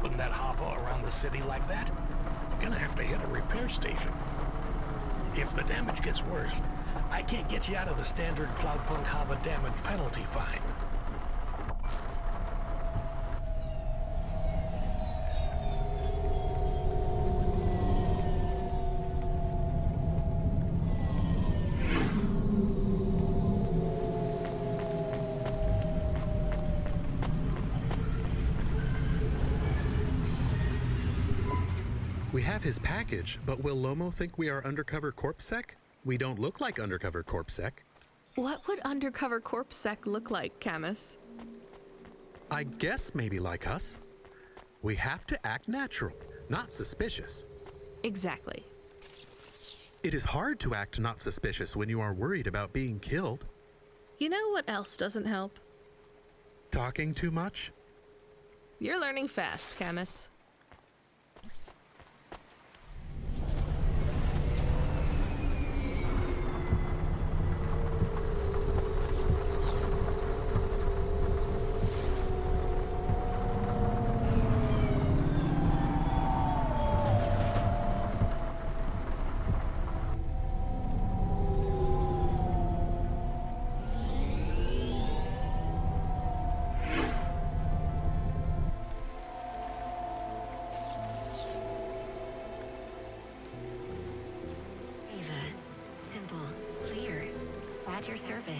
hopping that hovel around the city like that, you're gonna have to hit a repair station. If the damage gets worse, I can't get you out of the standard Cloudpunk Hava damage penalty fine. We have his package, but will Lomo think we are undercover corpsec? We don't look like undercover corpsec. What would undercover corpsec look like, Camus? I guess maybe like us. We have to act natural, not suspicious. Exactly. It is hard to act not suspicious when you are worried about being killed. You know what else doesn't help? Talking too much? You're learning fast, Camus. At your service.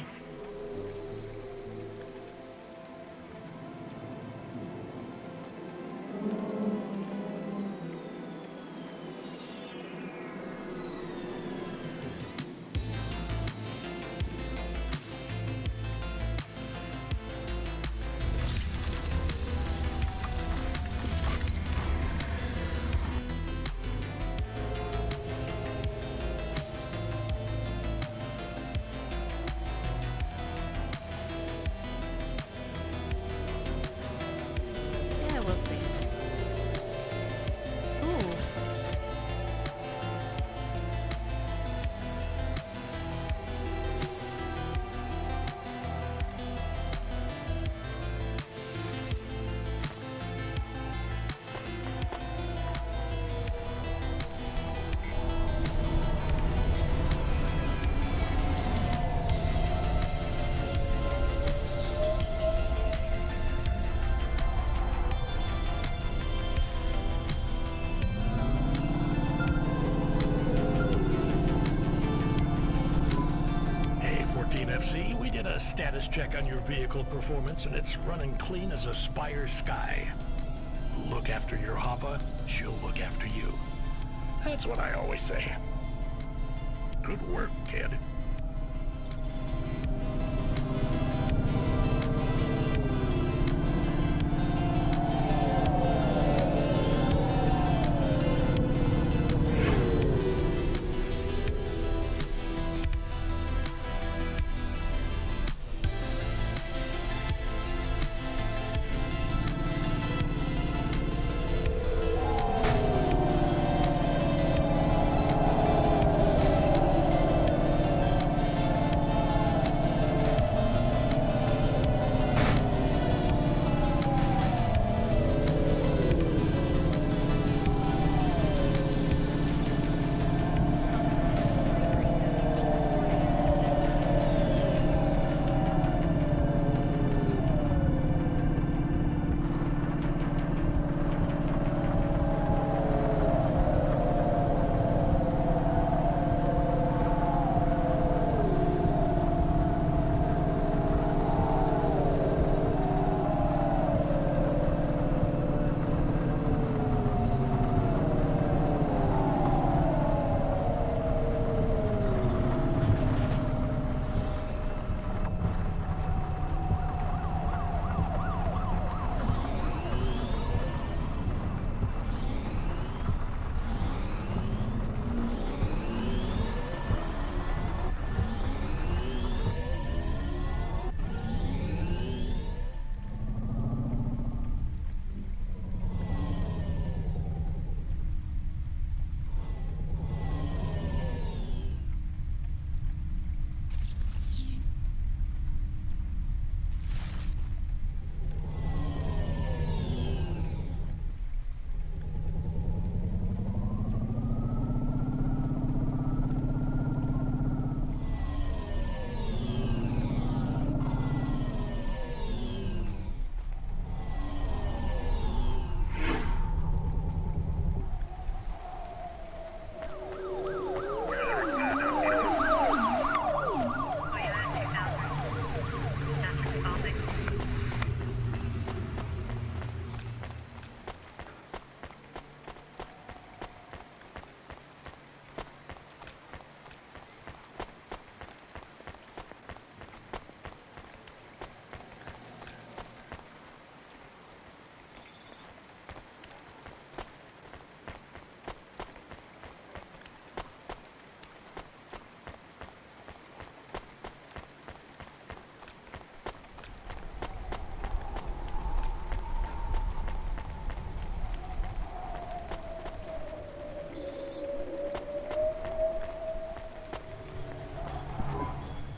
We did a status check on your vehicle performance and it's running clean as a Spire sky. Look after your Hoppa, she'll look after you. That's what I always say. Good work, kid.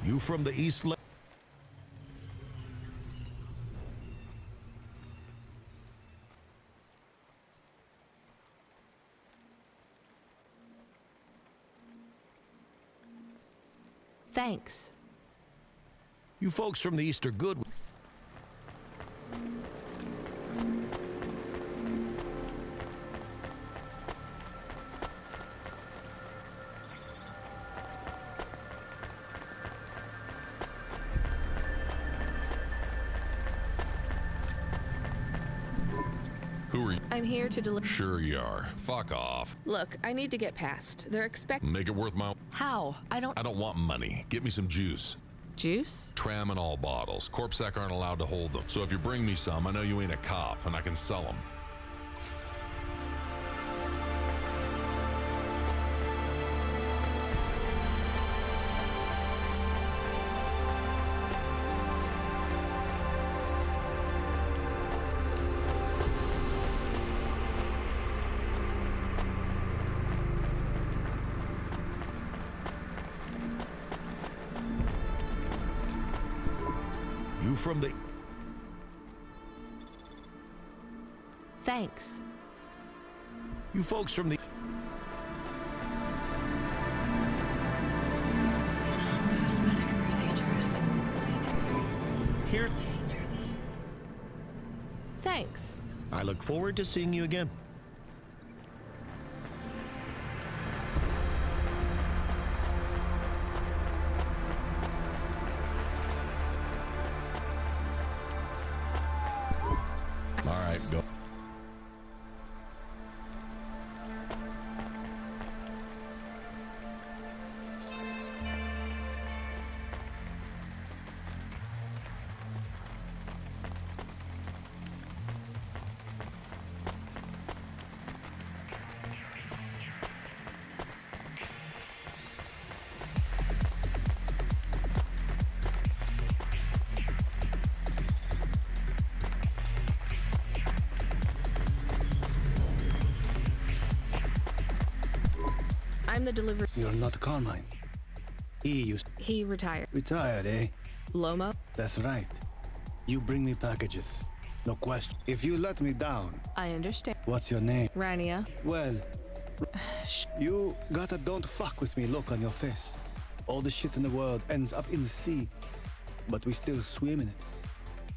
You from the East? Thanks. You folks from the East are good. Who are you? I'm here to deliver. Sure you are. Fuck off. Look, I need to get past. They're expecting. Make it worth my... How? I don't want money. Get me some juice. Juice? Tram in all bottles. Corpsec aren't allowed to hold them. So if you bring me some, I know you ain't a cop, and I can sell them. You from the... Thanks. You folks from the... Here. Thanks. I look forward to seeing you again. All right, go. I'm the delivery. You're not Carmine. He retired. retired, eh? Lomo? That's right. You bring me packages. No question. If you let me down, I understand. what's your name? Rania. Well, you got a don't fuck with me look on your face. All the shit in the world ends up in the sea, but we still swim in it.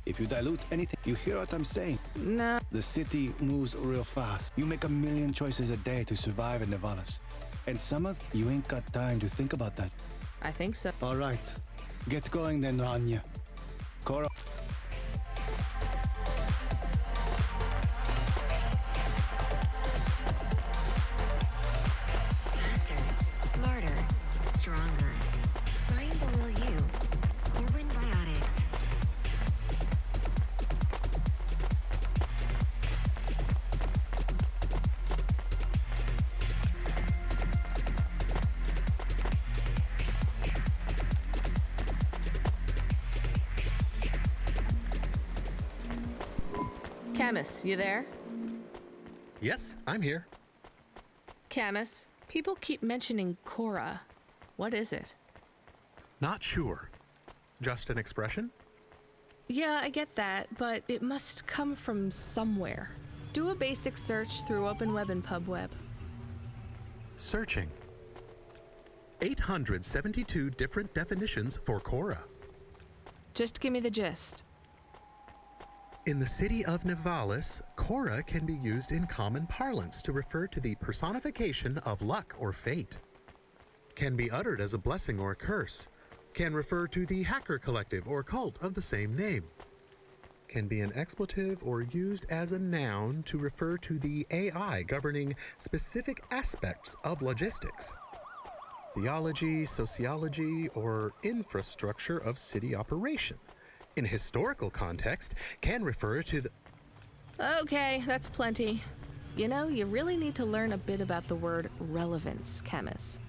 If you dilute anything, you hear what I'm saying? Nah. The city moves real fast. You make a million choices a day to survive in Nevadas. And some of you ain't got time to think about that. I think so. All right. Get going then, Rania. Cora. Faster, smarter, stronger. Find the will you. Corwin Biotics. Camus, you there? Yes, I'm here. Camus, people keep mentioning Cora. What is it? Not sure. Just an expression? Yeah, I get that, but it must come from somewhere. Do a basic search through Open Web and PubWeb. Searching. 872 different definitions for Cora. Just give me the gist. In the city of Nevalis, Cora can be used in common parlance to refer to the personification of luck or fate. Can be uttered as a blessing or a curse. Can refer to the hacker collective or cult of the same name. Can be an expletive or used as a noun to refer to the AI governing specific aspects of logistics, theology, sociology, or infrastructure of city operation. In historical context, can refer to the... Okay, that's plenty. You know, you really need to learn a bit about the word relevance, Camus.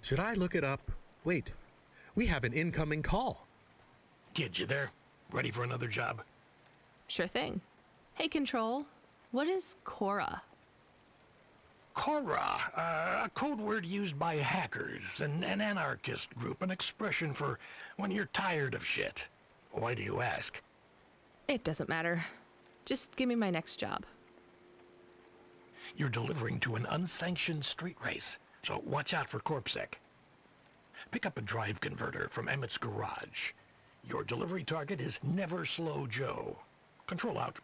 Should I look it up? Wait, we have an incoming call. Kid, you there? Ready for another job? Sure thing. Hey, Control, what is Cora? Cora, a code word used by hackers, an anarchist group, an expression for when you're tired of shit. Why do you ask? It doesn't matter. Just give me my next job. You're delivering to an unsanctioned street race, so watch out for CorpSec. Pick up a drive converter from Emmett's garage. Your delivery target is Never Slow Joe. Control out.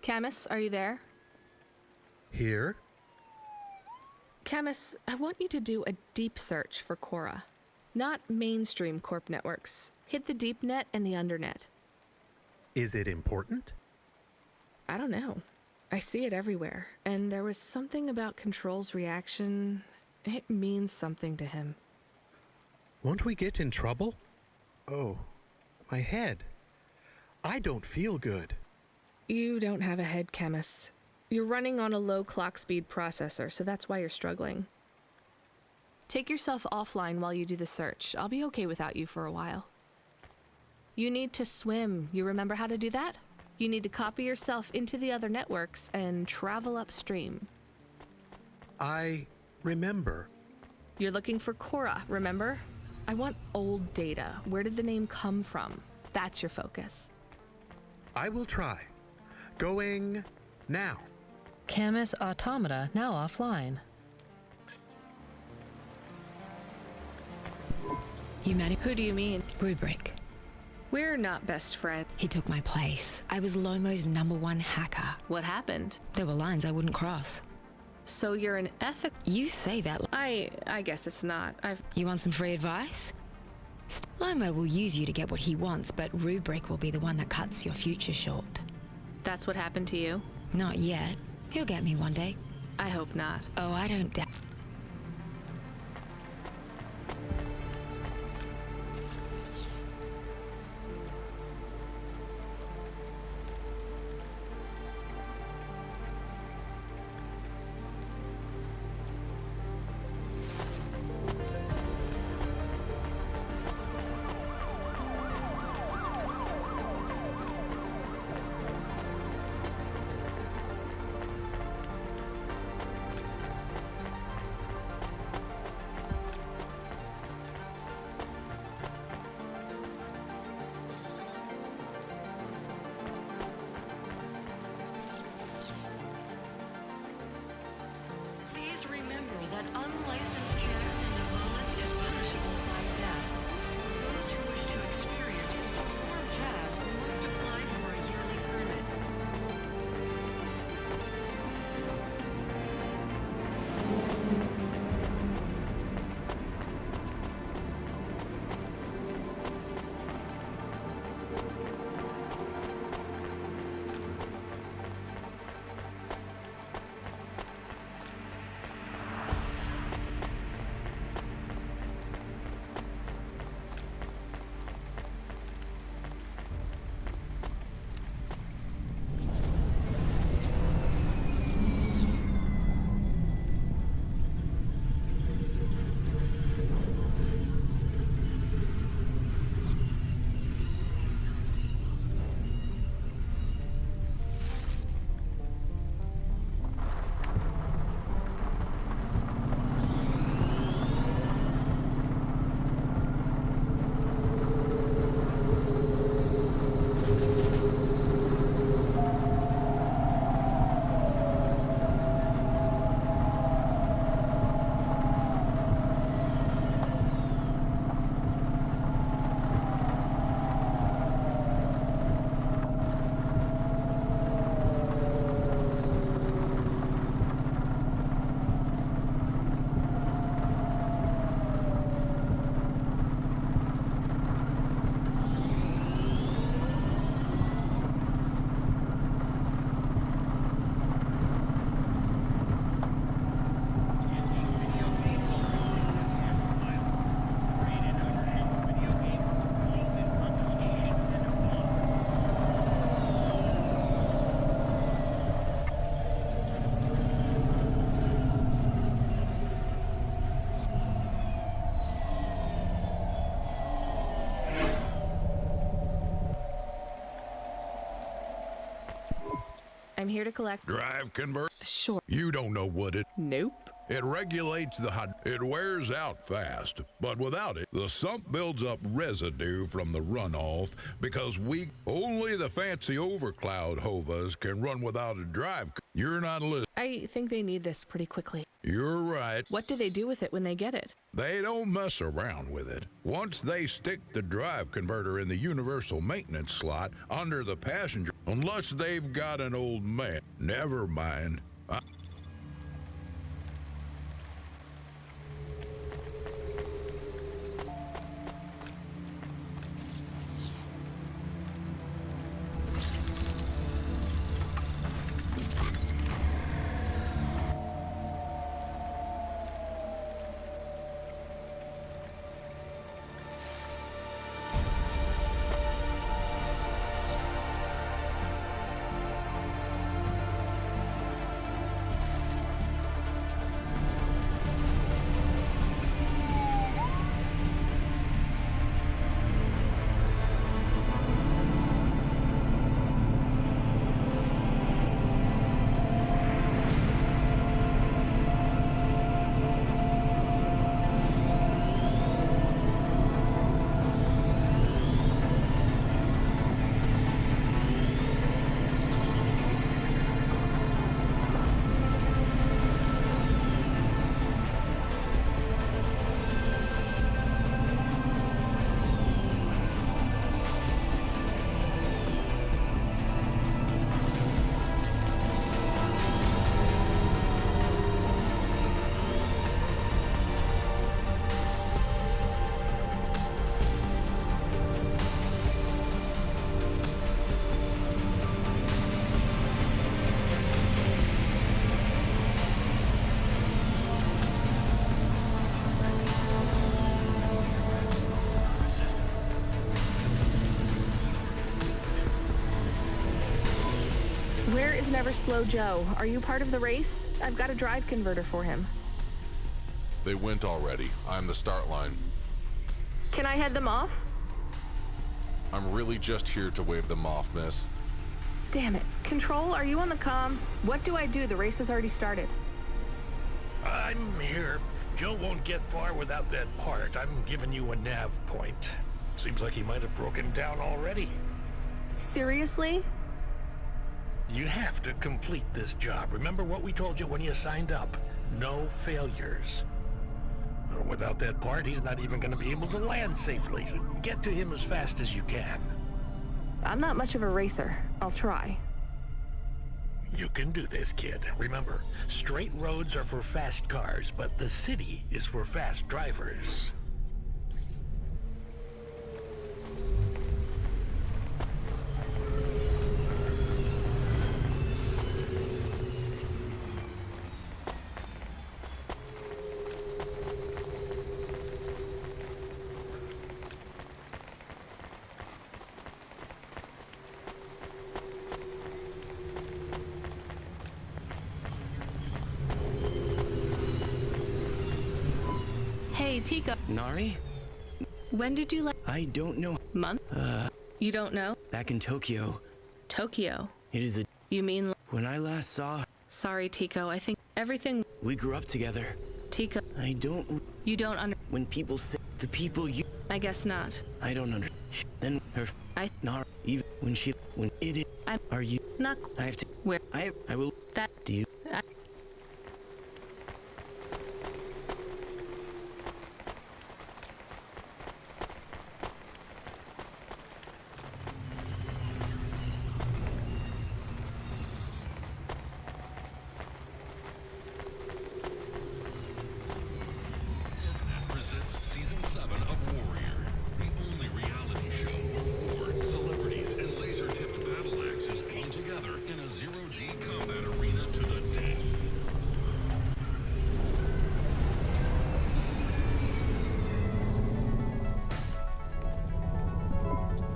Camus, are you there? Here? Camus, I want you to do a deep search for Cora. Not mainstream corp networks. Hit the deep net and the undernet. Is it important? I don't know. I see it everywhere, and there was something about Control's reaction. It means something to him. Won't we get in trouble? Oh, my head. I don't feel good. You don't have a head, Camus. You're running on a low clock speed processor, so that's why you're struggling. Take yourself offline while you do the search. I'll be okay without you for a while. You need to swim. You remember how to do that? You need to copy yourself into the other networks and travel upstream. I remember. You're looking for Cora, remember? I want old data. Where did the name come from? That's your focus. I will try. Going now. Camus Automata now offline. Who do you mean? Rubric. We're not best friends. He took my place. I was Lomo's #1 hacker. What happened? There were lines I wouldn't cross. So you're an ethic... You say that. I guess it's not. You want some free advice? Lomo will use you to get what he wants, but Rubric will be the one that cuts your future short. That's what happened to you? Not yet. He'll get me one day. I hope not. Oh, I don't doubt. Please remember that unlicensed jazz in Navalis is punishable by death. Those who wish to experience or perform jazz must apply for a yearly permit. I'm here to collect... Drive convert. Sure. You don't know what it... Nope. It regulates the it wears out fast, but without it, the sump builds up residue from the runoff because only the fancy overcloud hovas can run without a drive. You're not listening. I think they need this pretty quickly. You're right. What do they do with it when they get it? They don't mess around with it. Once they stick the drive converter in the universal maintenance slot under the passenger, unless they've got an old man. Never mind. Where is Never Slow Joe? Are you part of the race? I've got a drive converter for him. They went already. I'm the start line. Can I head them off? I'm really just here to wave them off, miss. Damn it. Control, are you on the comm? What do I do? The race has already started. I'm here. Joe won't get far without that part. I'm giving you a nav point. Seems like he might have broken down already. Seriously? You have to complete this job. Remember what we told you when you signed up? No failures. Without that part, he's not even going to be able to land safely. Get to him as fast as you can. I'm not much of a racer. I'll try. You can do this, kid. Remember, straight roads are for fast cars, but the city is for fast drivers. Hey, Tico. Nari? When did you I don't know. Month? You don't know? Back in Tokyo. Tokyo. It is a... You mean... When I last saw... Sorry, Tico. I think everything... We grew up together. Tico. I don't... You don't under... When people say... The people you... I guess not. I don't under... Then her... Nari... Even when she... When it is... Are you... Not... I have to... Where? I will... That... Do you... Presents Season 7 of Warrior, the only reality show where celebrities and laser-tipped battle axes come together in a zero-G combat arena to the death.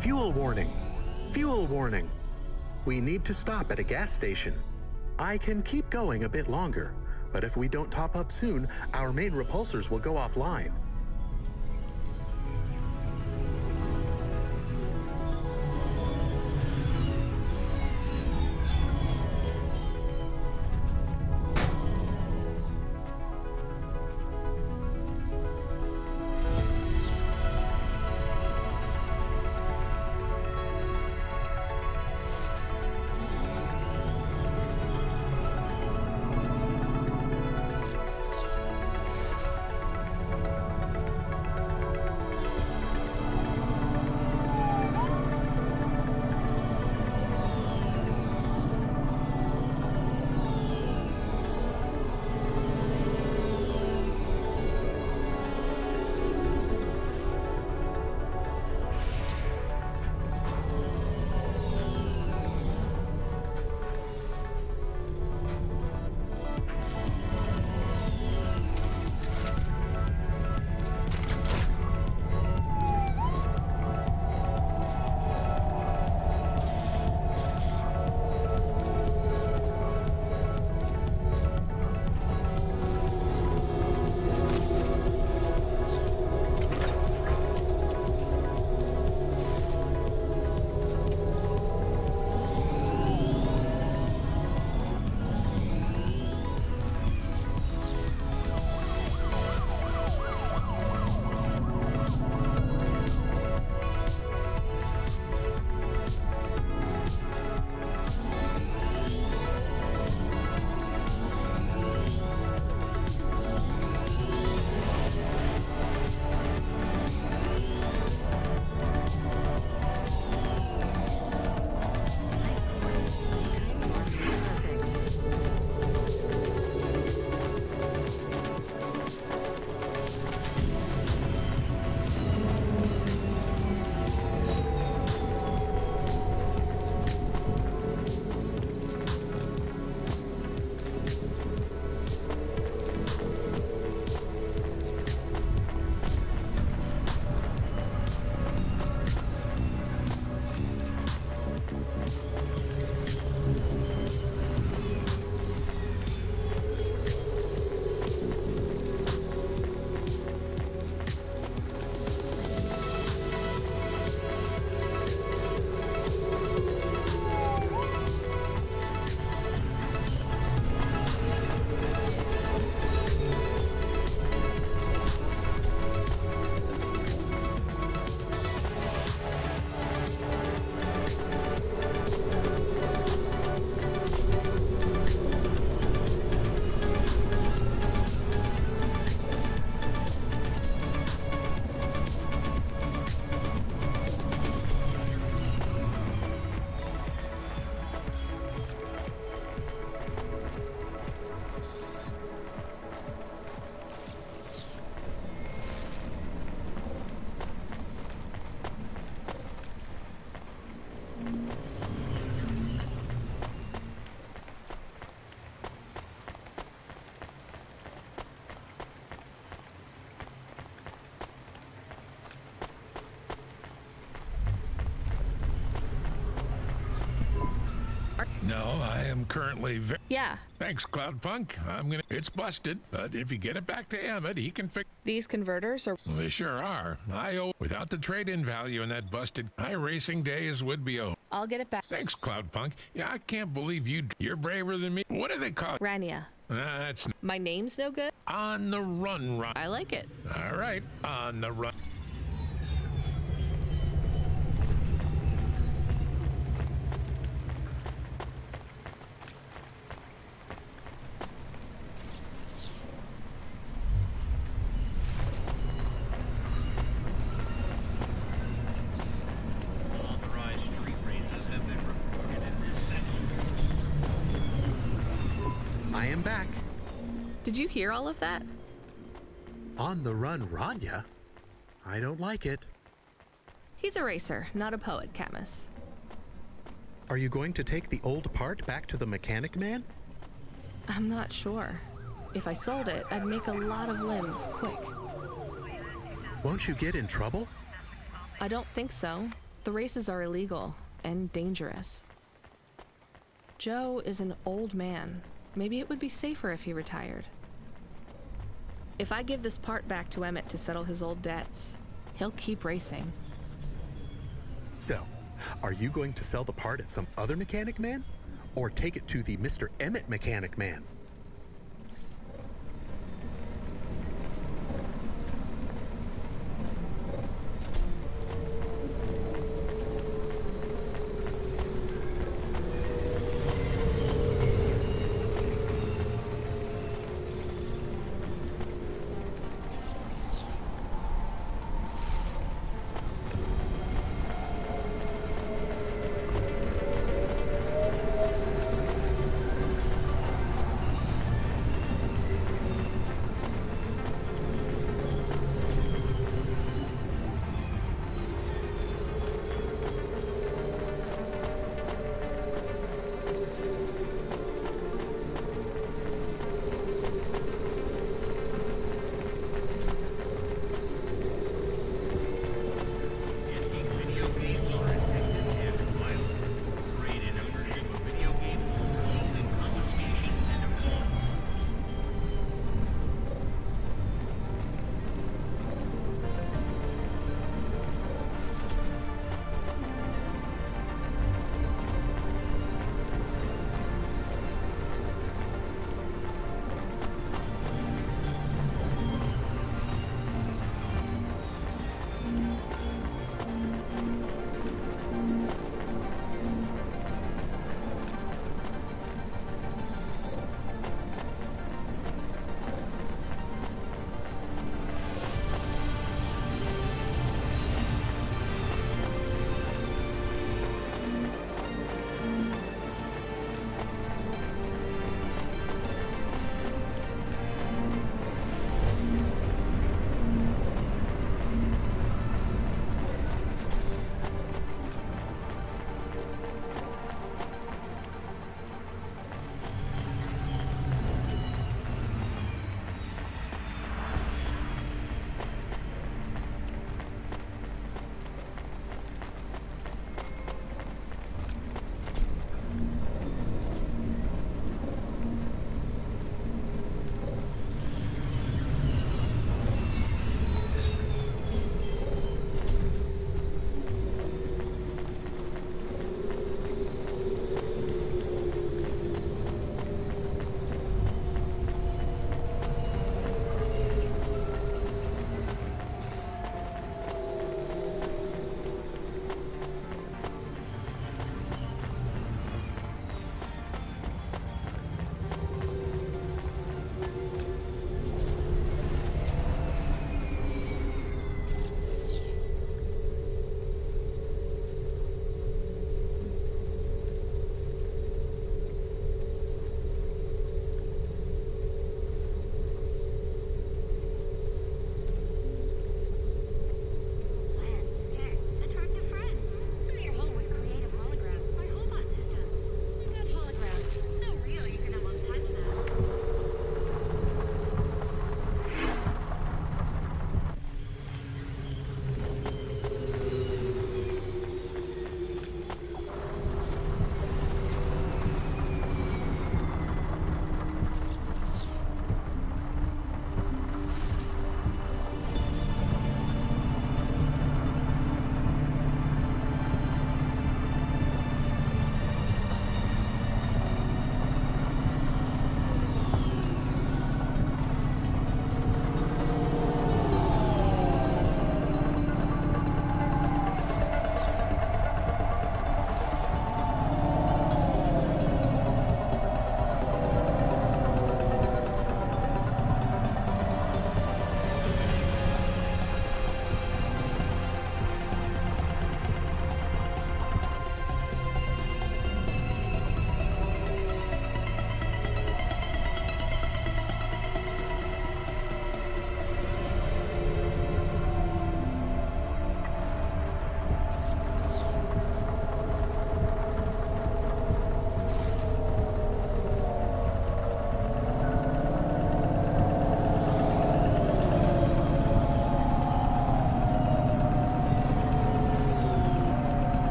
Fuel warning! Fuel warning! We need to stop at a gas station. I can keep going a bit longer, but if we don't top up soon, our main repulsors will go offline. No, I am currently Yeah, Thanks, Cloudpunk. It's busted, but if you get it back to Emmett, he can fix. these converters are. They sure are. Without the trade-in value in that busted iRacing days would be over. I'll get it back. Thanks, Cloudpunk. Yeah, I can't believe you're braver than me. What do they call it? Rania. That's My name's no good? on the run. I like it. All right, on the run. Unauthorized street races have been reported in this city. I am back. Did you hear all of that? On the run, Rania? I don't like it. He's a racer, not a poet, Camus. Are you going to take the old part back to the mechanic man? I'm not sure. If I sold it, I'd make a lot of limbs quick. Won't you get in trouble? I don't think so. The races are illegal and dangerous. Joe is an old man. Maybe it would be safer if he retired. If I give this part back to Emmett to settle his old debts, he'll keep racing. So, are you going to sell the part at some other mechanic man? Or take it to the Mr. Emmett mechanic man?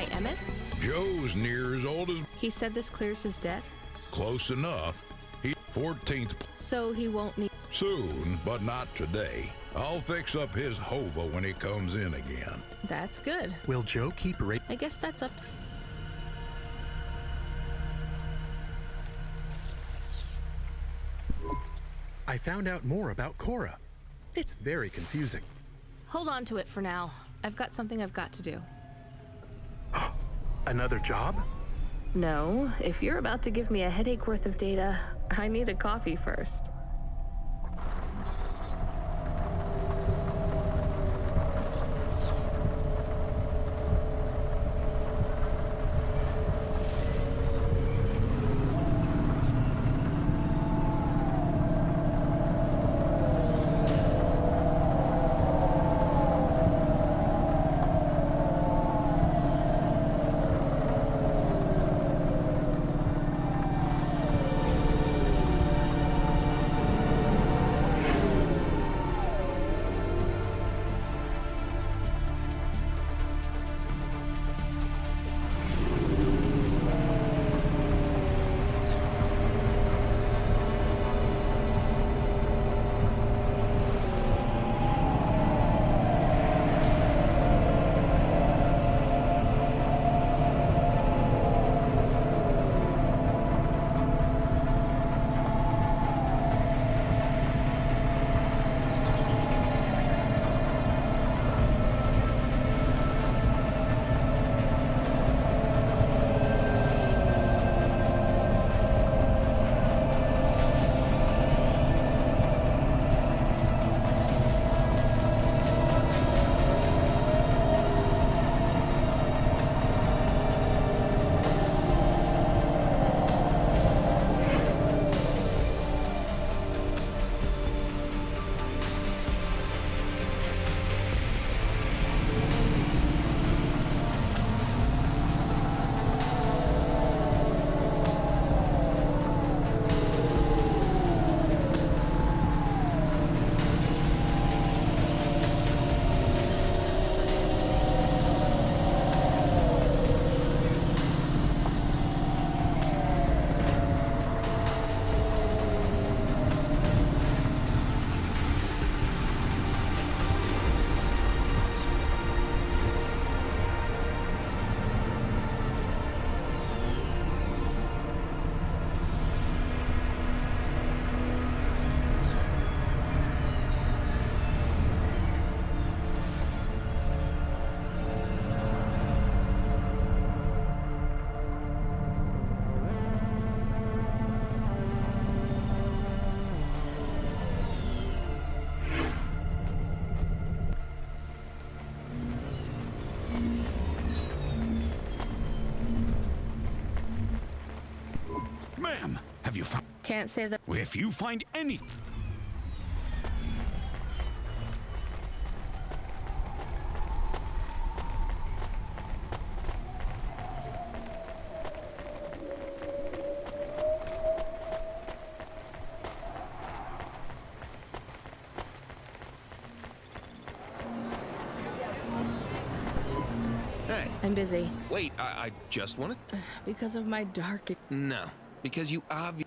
Hi, Emmett. Joe's near as old as He said this clears his debt, close enough. He 14th so he won't need. soon, but not today. I'll fix up his hova when he comes in again. That's good. Will Joe keep I guess that's up to. I found out more about Cora. It's very confusing. Hold on to it for now. I've got something I've got to do. Another job? No, if you're about to give me a headache worth of data, I need a coffee first. Ma'am, have you found... Can't say that. If you find anything... Hey. I'm busy. Wait, I just wanted... Because of my dark. No, because you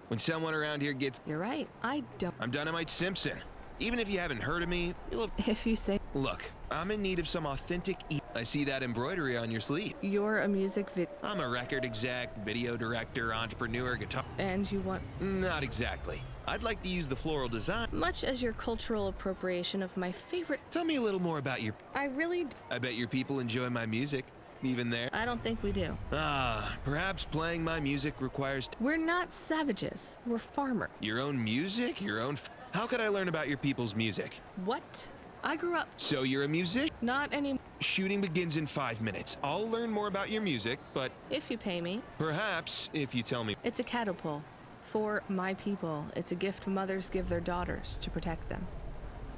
when someone around here gets... You're right. I don't. I'm Dynamite Simpson. Even if you haven't heard of me, you'll have... If you say... Look, I'm in need of some authentic I see that embroidery on your sleeve. You're a music vid... I'm a record exec, video director, entrepreneur, guitar... And you want... Not exactly. I'd like to use the floral design... Much as your cultural appropriation of my favorite... Tell me a little more about your... I really... I bet your people enjoy my music. Even there? I don't think we do. Perhaps playing my music requires... We're not savages. We're farmers. Your own music? Your own... How could I learn about your people's music? What? I grew up... So you're a musician? Not any... Shooting begins in 5 minutes. I'll learn more about your music, but... If you pay me. Perhaps, if you tell me... It's a catapult. For my people. It's a gift mothers give their daughters to protect them.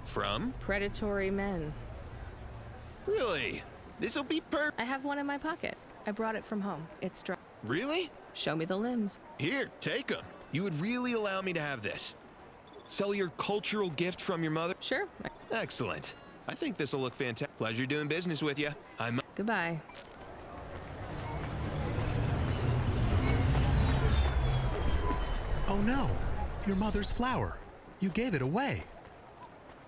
From? Predatory men. Really? This'll be I have one in my pocket. I brought it from home. It's dry. Really? Show me the limbs. Here, take them. You would really allow me to have this. Sell your cultural gift from your mother? Sure. Excellent. I think this'll look fantastic. Pleasure doing business with you. Goodbye. Oh no, your mother's flower. You gave it away.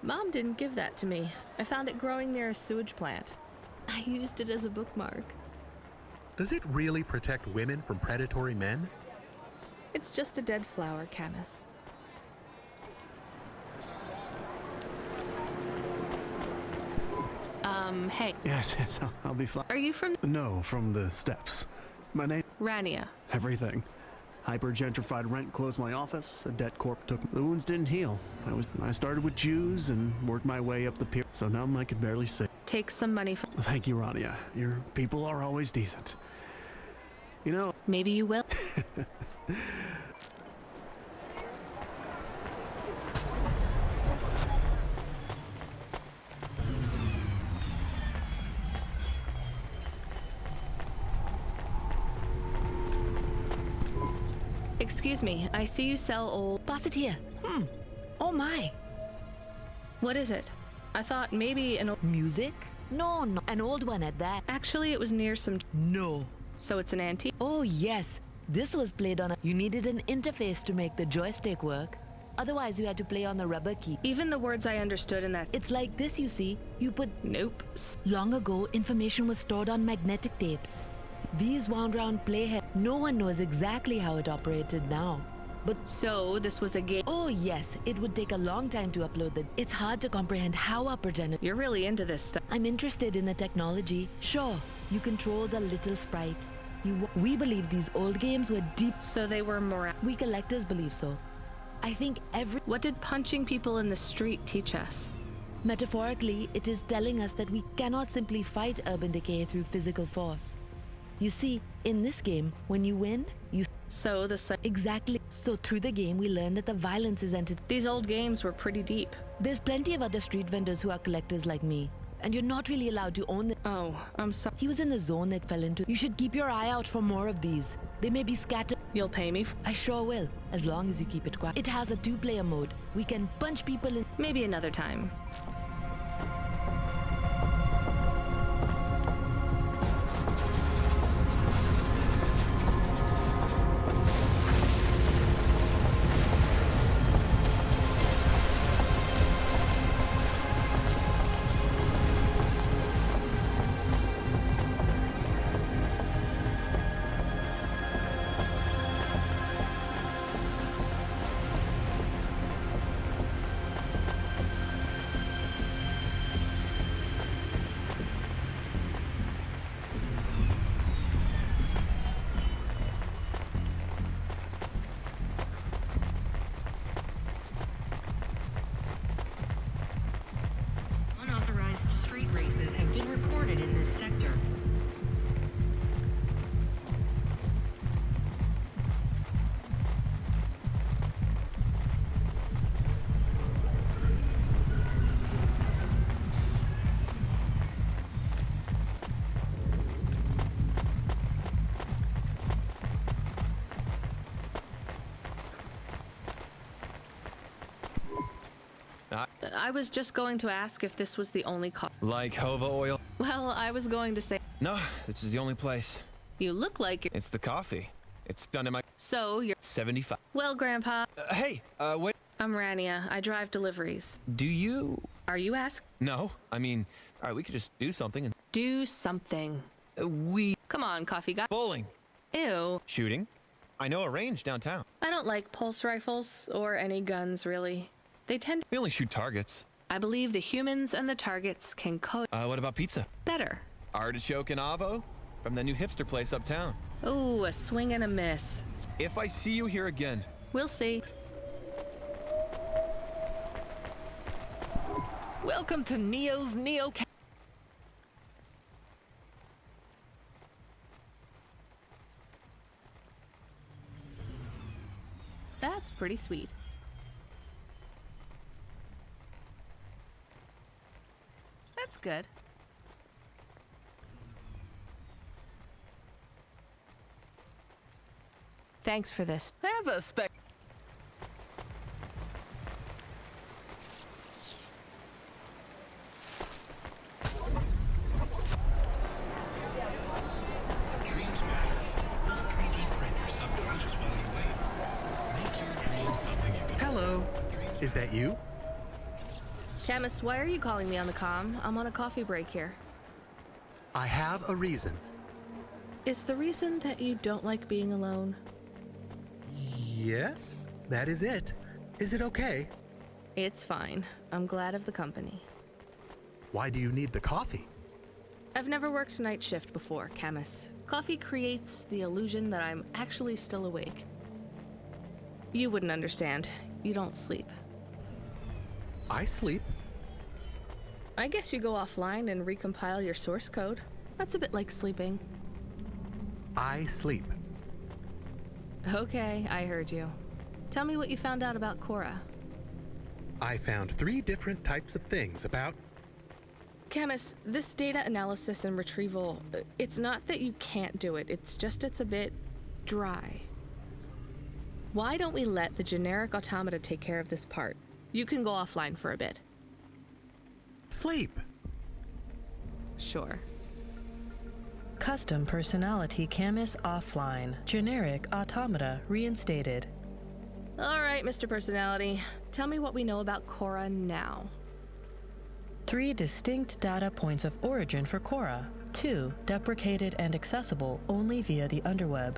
Mom didn't give that to me. I found it growing near a sewage plant. I used it as a bookmark. Does it really protect women from predatory men? It's just a dead flower, Camus. Hey. Yes, I'll be fine. Are you from? No, from the steps. My name? Rania. Everything. Hyper-gentrified rent closed my office. A debt corp took the wounds didn't heal. I started with Jews and worked my way up the pier. So now I could barely see. Take some money from. Thank you, Rania. Your people are always decent. You know. Maybe you will. Excuse me, I see you sell old. Pass it here. Oh my. What is it? I thought maybe an old. Music? No, an old one at that. Actually, it was near some. No. So it's an antique? Oh yes. This was played on a. You needed an interface to make the joystick work. Otherwise, you had to play on the rubber key. Even the words I understood in that. It's like this, you see. You put. Nope. Long ago, information was stored on magnetic tapes. These wound round playhead. No one knows exactly how it operated now. But so this was a game. Oh yes, it would take a long time to upload it. It's hard to comprehend how our progenitor. You're really into this stuff. I'm interested in the technology. Sure, you controlled a little sprite. We believe these old games were deep. So they were more. We collectors believe so. I think every. What did punching people in the street teach us? Metaphorically, it is telling us that we cannot simply fight urban decay through physical force. You see, in this game, when you win, you... So the... Exactly. So through the game, we learn that the violence is entered. These old games were pretty deep. There's plenty of other street vendors who are collectors like me. And you're not really allowed to own the... Oh, I'm sorry. He was in the zone that fell into... You should keep your eye out for more of these. They may be scattered. You'll pay me? I sure will, as long as you keep it quiet. It has a 2-player mode. We can punch people in... Maybe another time. I was just going to ask if this was the only car. Like Hova oil? Well, I was going to say... No, this is the only place. You look like you're... It's the coffee. It's done in my... So, you're... 75. Well, Grandpa... Hey, wait... I'm Rania. I drive deliveries. Do you... Are you asking? No, I mean... Alright, we could just do something and... Do something. Come on, coffee guy. Bowling. Ew. Shooting. I know a range downtown. I don't like pulse rifles, or any guns, really. They tend... We only shoot targets. I believe the humans and the targets can what about pizza? Better. Artichoke and avo? From the new hipster place uptown. Ooh, a swing and a miss. If I see you here again... We'll see. Welcome to Neo's Neo... That's pretty sweet. That's good. Thanks for this. Have a spec... Dreams matter. Will 3D print your subconscious while you wait. Make your Is that you? Camus, why are you calling me on the comm? I'm on a coffee break here. I have a reason. Is the reason that you don't like being alone? Yes, that is it. Is it okay? It's fine. I'm glad of the company. Why do you need the coffee? I've never worked night shift before, Camus. Coffee creates the illusion that I'm actually still awake. You wouldn't understand. You don't sleep. I sleep. I guess you go offline and recompile your source code. That's a bit like sleeping. I sleep. Okay, I heard you. Tell me what you found out about Cora. I found 3 different types of things about... Camus, this data analysis and retrieval, it's not that you can't do it, it's just it's a bit dry. Why don't we let the generic automata take care of this part? You can go offline for a bit. Sleep. Sure. Custom personality Camus offline. Generic automata reinstated. All right, Mr. Personality. Tell me what we know about Cora now. 3 distinct data points of origin for Cora. 2 deprecated and accessible only via the underweb.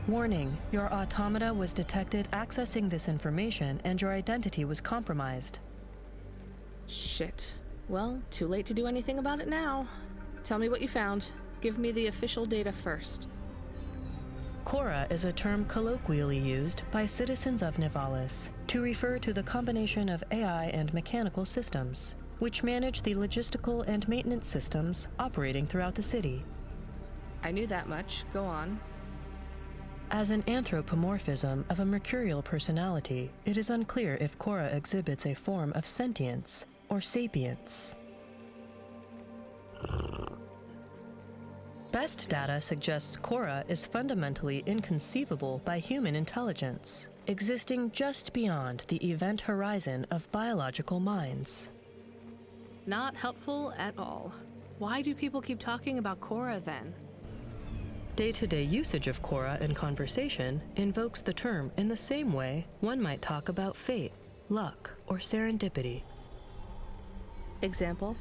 Warning, your automata was detected accessing this information and your identity was compromised. Shit. Well, too late to do anything about it now. Tell me what you found. Give me the official data first. Cora is a term colloquially used by citizens of Nivalis to refer to the combination of AI and mechanical systems, which manage the logistical and maintenance systems operating throughout the city. I knew that much. Go on. As an anthropomorphism of a mercurial personality, it is unclear if Cora exhibits a form of sentience or sapience. Best data suggests Cora is fundamentally inconceivable by human intelligence, existing just beyond the event horizon of biological minds. Not helpful at all. Why do people keep talking about Cora then? Day-to-day usage of Cora in conversation invokes the term in the same way one might talk about fate, luck, or serendipity. Example?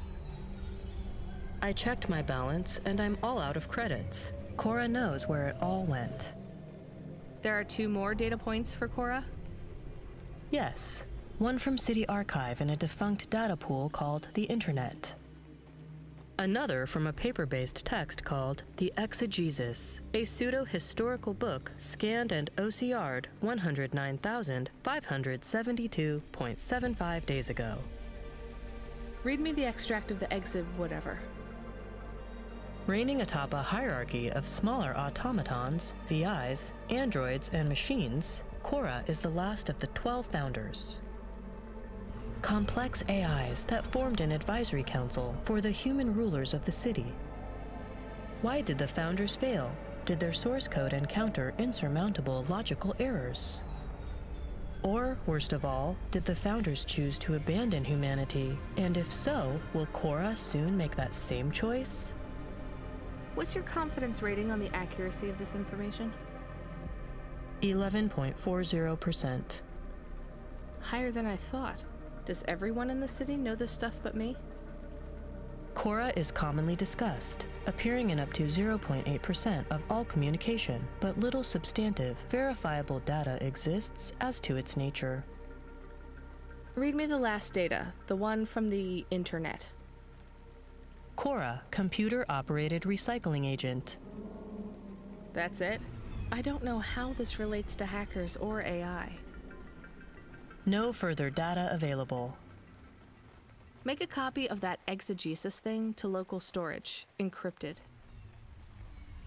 I checked my balance and I'm all out of credits. Cora knows where it all went. There are 2 more data points for Cora? Yes, one from City Archive in a defunct data pool called the Internet. Another from a paper-based text called The Exegesis, a pseudo-historical book scanned and OCR'd 109,572.75 days ago. Read me the extract of the exib whatever. Reigning atop a hierarchy of smaller automatons, VIs, androids, and machines, Cora is the last of the 12 founders. Complex AIs that formed an advisory council for the human rulers of the city. Why did the founders fail? Did their source code encounter insurmountable logical errors? Or, worst of all, did the founders choose to abandon humanity? And if so, will Cora soon make that same choice? What's your confidence rating on the accuracy of this information? 11.40%. Higher than I thought. Does everyone in the city know this stuff but me? Cora is commonly discussed, appearing in up to 0.8% of all communication, but little substantive, verifiable data exists as to its nature. Read me the last data, the one from the Internet. Cora, computer-operated recycling agent. That's it? I don't know how this relates to hackers or AI. No further data available. Make a copy of that exegesis thing to local storage, encrypted.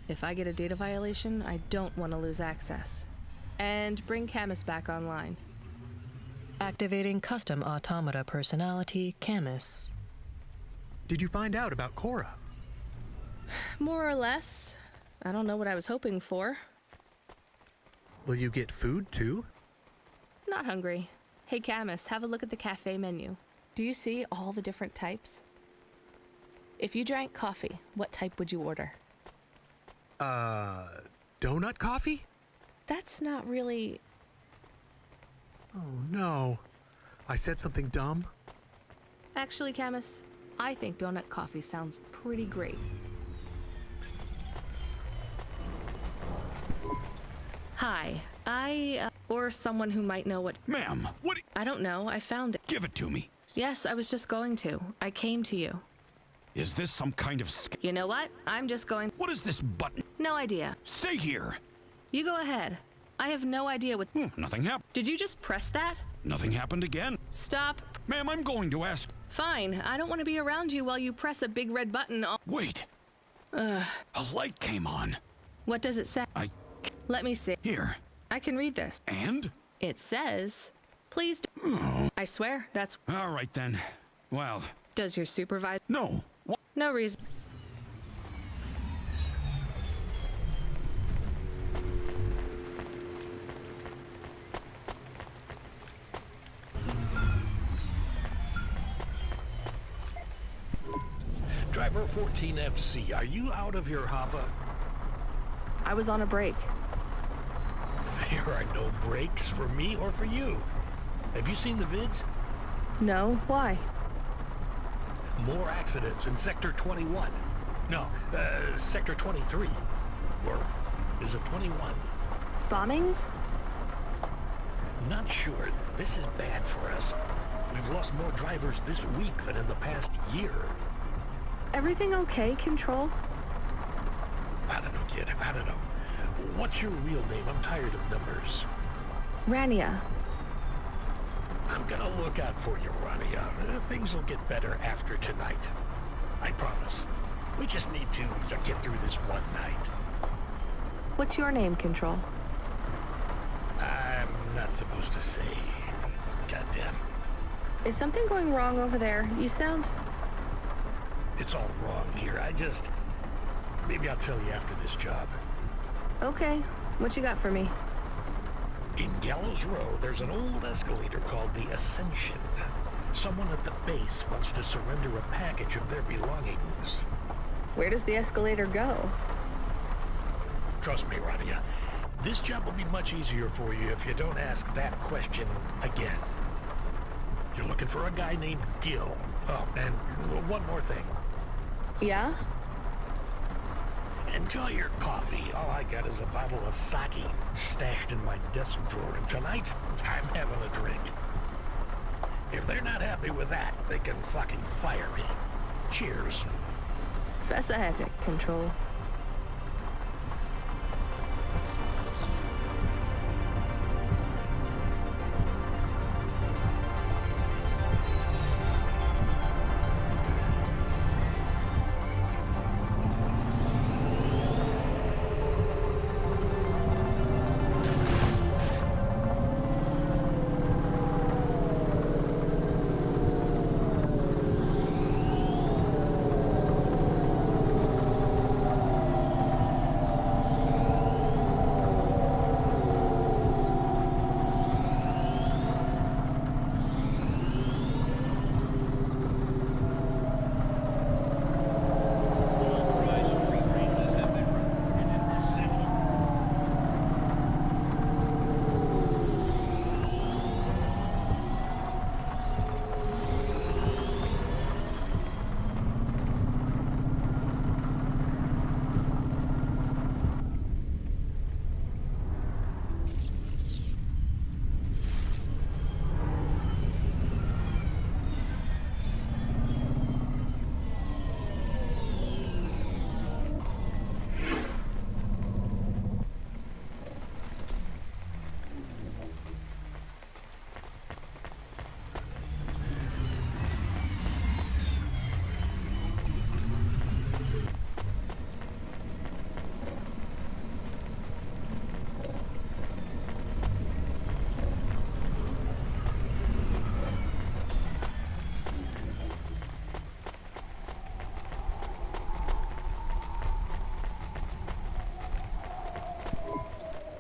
If I get a data violation, I don't want to lose access. And bring Camus back online. Activating custom automata personality, Camus. Did you find out about Cora? More or less. I don't know what I was hoping for. Will you get food too? Not hungry. Hey Camus, have a look at the cafe menu. Do you see all the different types? If you drank coffee, what type would you order? Donut coffee? That's not really... Oh no. I said something dumb? Actually, Camus, I think donut coffee sounds pretty great. Hi, or someone who might know what. Ma'am, what? I don't know, I found it. Give it to me. Yes, I was just going to. I came to you. Is this some kind of You know what? I'm just going. What is this button? No idea. Stay here. You go ahead. I have no idea what. Nothing happened. Did you just press that? Nothing happened again. Stop. Ma'am, I'm going to ask. Fine. I don't want to be around you while you press a big red button on. Wait. A light came on. What does it say? Let me see. Here. I can read this. And? It says, please. I swear, that's. All right then. Well. Does your supervisor? No. What? No reason. Driver 14FC, are you out of your hover? I was on a break. There are no breaks for me or for you. Have you seen the vids? No, why? More accidents in Sector 21. No, Sector 23. Or is it 21? Bombings? Not sure. This is bad for us. We've lost more drivers this week than in the past year. Everything okay, Control? I don't know, kid. I don't know. What's your real name? I'm tired of numbers. Rania. I'm gonna look out for you, Rania. Things will get better after tonight. I promise. We just need to get through this one night. What's your name, Control? I'm not supposed to say. Goddamn. Is something going wrong over there? You sound... It's all wrong here. Maybe I'll tell you after this job. Okay. What you got for me? In Gallows Row, there's an old escalator called the Ascension. Someone at the base wants to surrender a package of their belongings. Where does the escalator go? Trust me, Rania. This job will be much easier for you if you don't ask that question again. You're looking for a guy named Gil. Oh, and one more thing. Yeah? Enjoy your coffee. All I got is a bottle of sake stashed in my desk drawer, and tonight, I'm having a drink. If they're not happy with that, they can fucking fire me. Cheers. Fascinating, Control.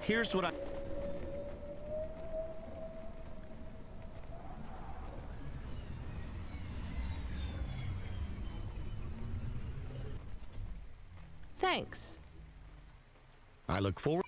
Here's what I... Thanks. I look forward...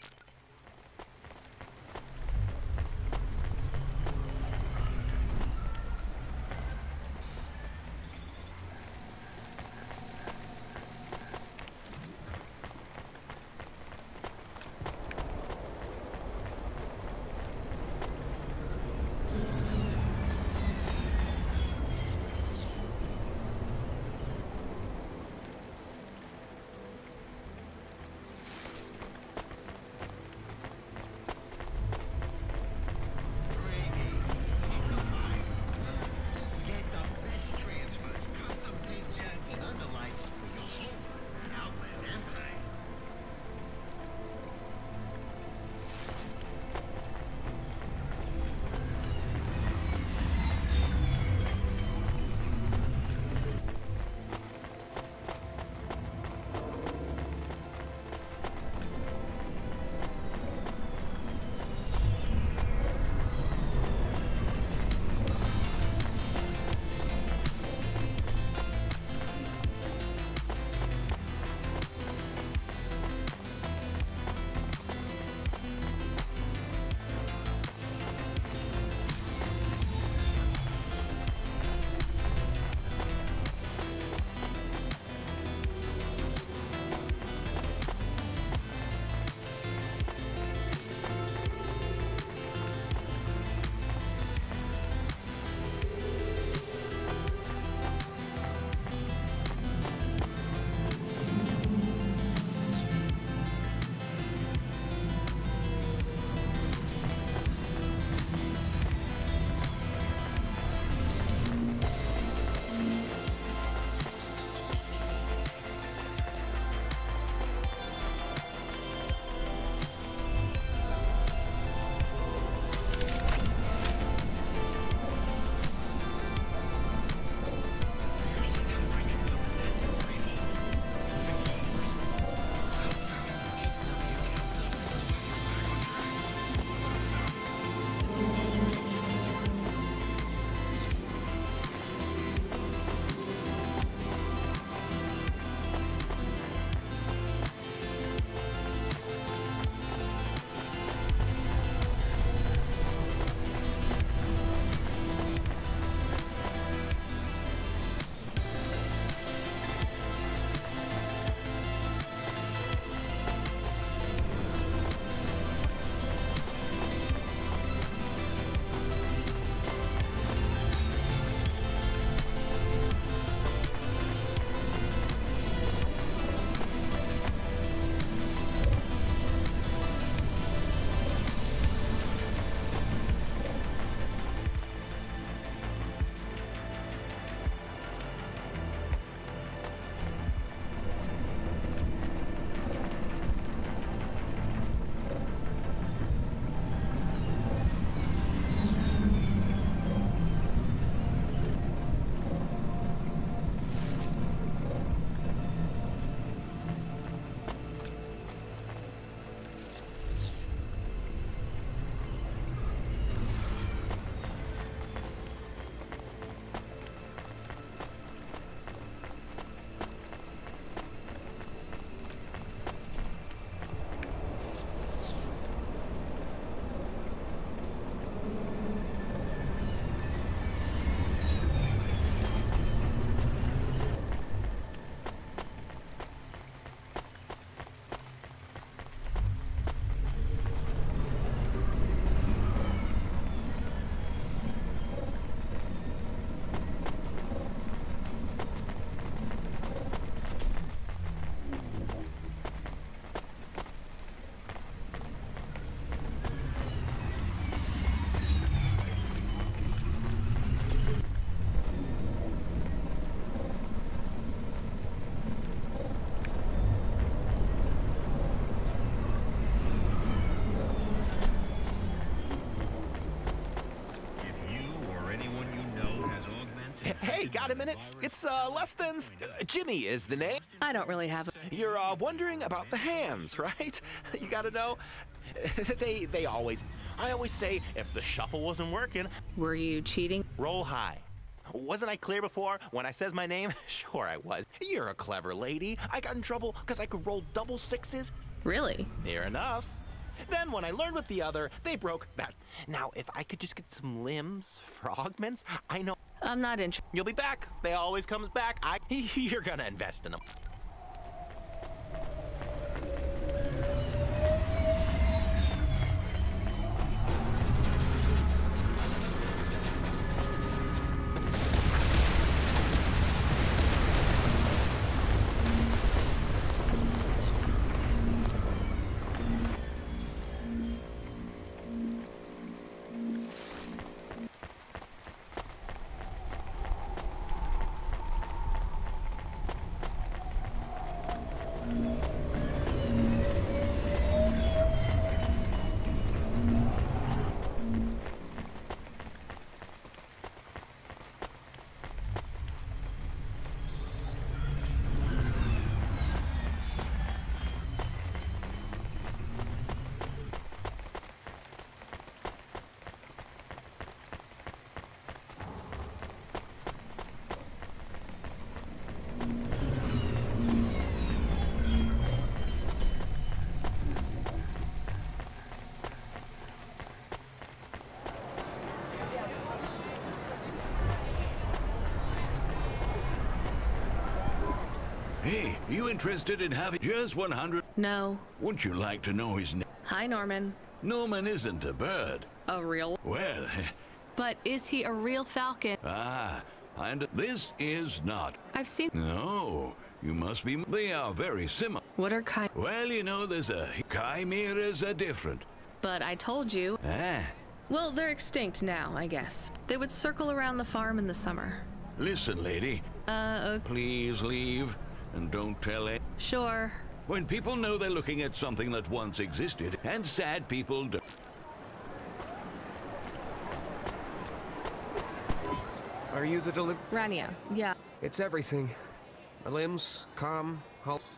got a minute? It's less than Jimmy is the name. I don't really have a... You're wondering about the hands, right? You gotta know. They always... I always say if the shuffle wasn't working... Were you cheating? Roll high. Wasn't I clear before when I says my name? Sure I was. You're a clever lady. I got in trouble because I could roll double sixes. Really? Near enough. Then when I learned with the other, they broke that. Now, if I could just get some limbs, frogments, I know... I'm not interested. You'll be back. They always comes back. You're gonna invest in them. Hey, you interested in having just 100? No. Wouldn't you like to know his name? Hi, Norman. Norman isn't a bird. A real... Well... But is he a real falcon? And this is not. I've seen... No, you must be... They are very similar. What are Well, you know, there's a... Chimeras are different. But I told you... Well, they're extinct now, I guess. They would circle around the farm in the summer. Listen, lady. Okay. Please leave. And don't tell it. Sure. When people know they're looking at something that once existed, and sad people do. Are you the Rania, yeah. It's everything. My limbs, calm,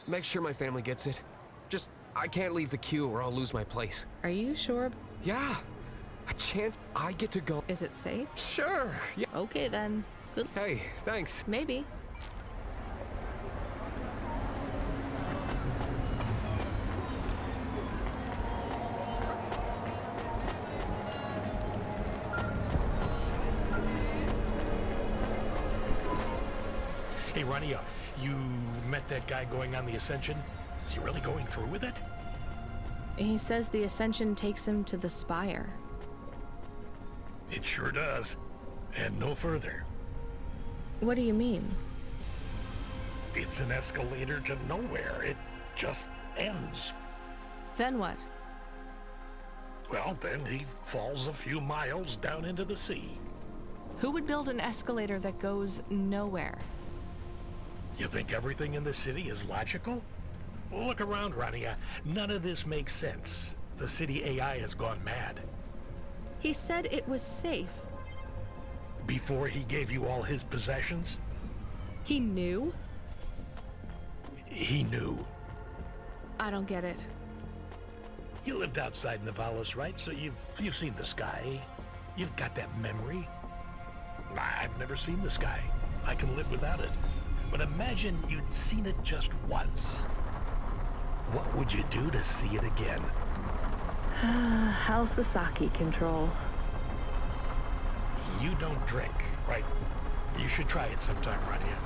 make sure my family gets it. Just, I can't leave the queue or I'll lose my place. Are you sure? Yeah. A chance I get to go. Is it safe? Sure. Yeah. Okay, then. Good. Hey, thanks. Maybe. Hey, Rania, you met that guy going on the Ascension? Is he really going through with it? He says the Ascension takes him to the Spire. It sure does. And no further. What do you mean? It's an escalator to nowhere. It just ends. Then what? Well, then he falls a few miles down into the sea. Who would build an escalator that goes nowhere? You think everything in the city is logical? Look around, Rania. None of this makes sense. The city AI has gone mad. He said it was safe. Before he gave you all his possessions? He knew? He knew. I don't get it. You lived outside Nivalis, right? So you've seen the sky. You've got that memory. I've never seen the sky. I can live without it. But imagine you'd seen it just once. What would you do to see it again? How's the sake control? You don't drink, right? You should try it sometime, Rania.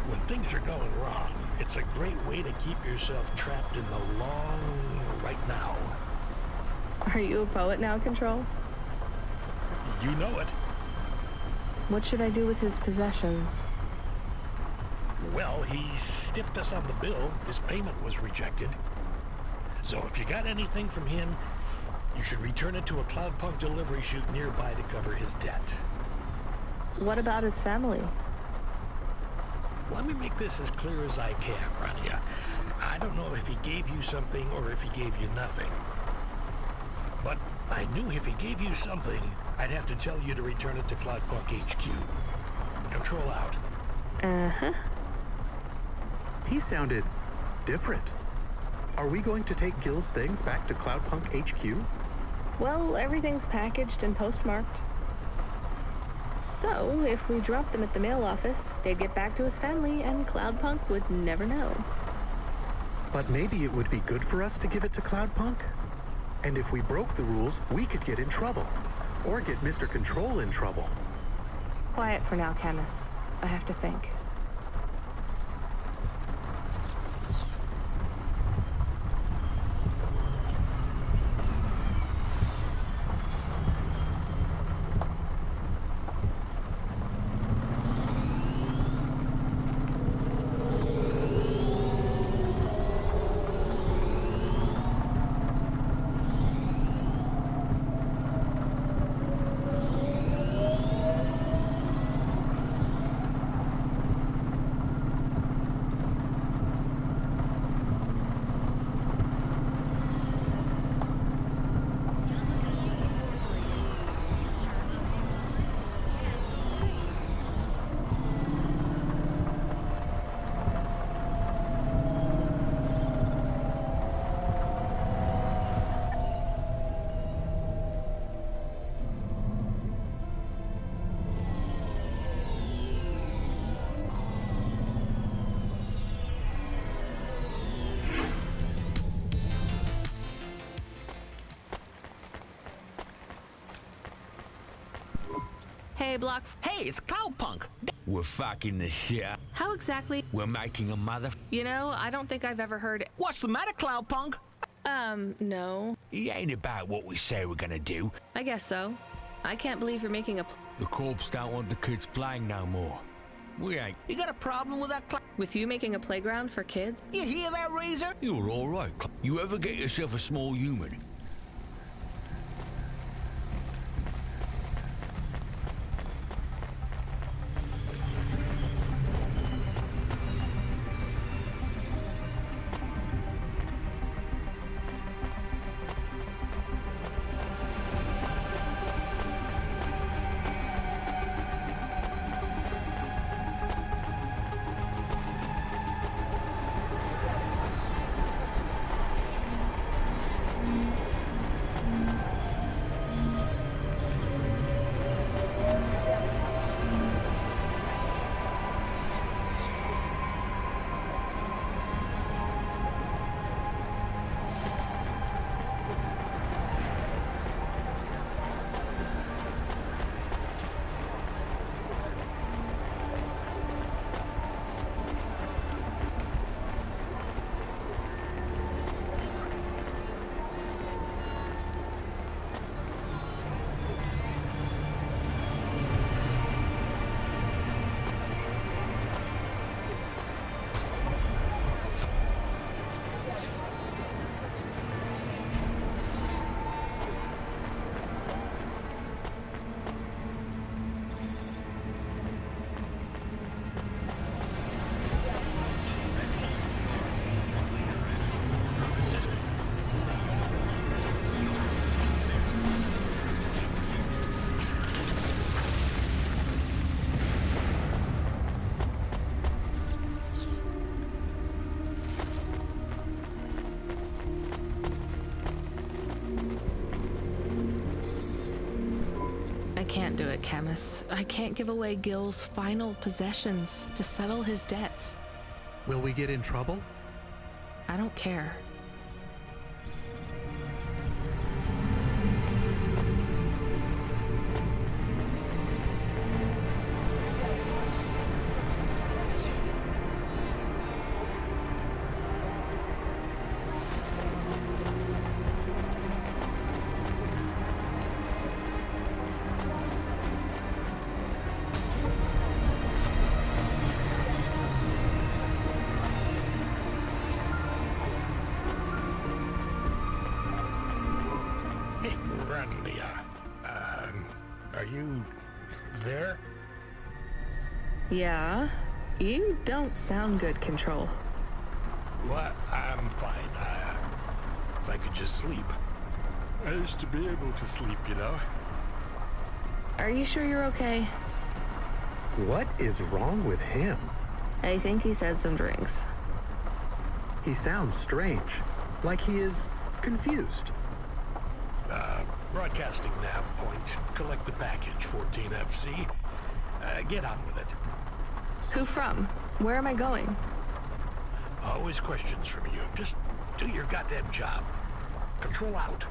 When things are going wrong, it's a great way to keep yourself trapped in the long right now. Are you a poet now, Control? You know it. What should I do with his possessions? Well, he stiffed us on the bill. His payment was rejected. So if you got anything from him, you should return it to a Cloudpunk delivery chute nearby to cover his debt. What about his family? Let me make this as clear as I can, Rania. I don't know if he gave you something or if he gave you nothing. But I knew if he gave you something, I'd have to tell you to return it to Cloudpunk HQ. Control out. Uh-huh. He sounded different. Are we going to take Gil's things back to Cloudpunk HQ? Well, everything's packaged and postmarked. So, if we drop them at the mail office, they'd get back to his family and Cloudpunk would never know. But maybe it would be good for us to give it to Cloudpunk? And if we broke the rules, we could get in trouble. Or get Mr. Control in trouble. Quiet for now, Camus. I have to think. Hey, Block. Hey, it's Cloudpunk. We're fucking the shit. How exactly? We're making a mother. You know, I don't think I've ever heard. What's the matter, Cloudpunk? No. It ain't about what we say we're gonna do. I guess so. I can't believe you're making a. The corps don't want the kids playing no more. We ain't. You got a problem with that, With you making a playground for kids? You hear that, Razor? You're all right. You ever get yourself a small human? I can't do it, Camus. I can't give away Gil's final possessions to settle his debts. Will we get in trouble? I don't care. Are you there? Yeah? You don't sound good, Control. What? I'm fine. If I could just sleep. I used to be able to sleep, you know? Are you sure you're okay? What is wrong with him? I think he said some drinks. He sounds strange, like he is confused. Broadcasting nav point. Collect the package, 14FC. Get on with it. Who from? Where am I going? Always questions from you. Just do your goddamn job. Control out.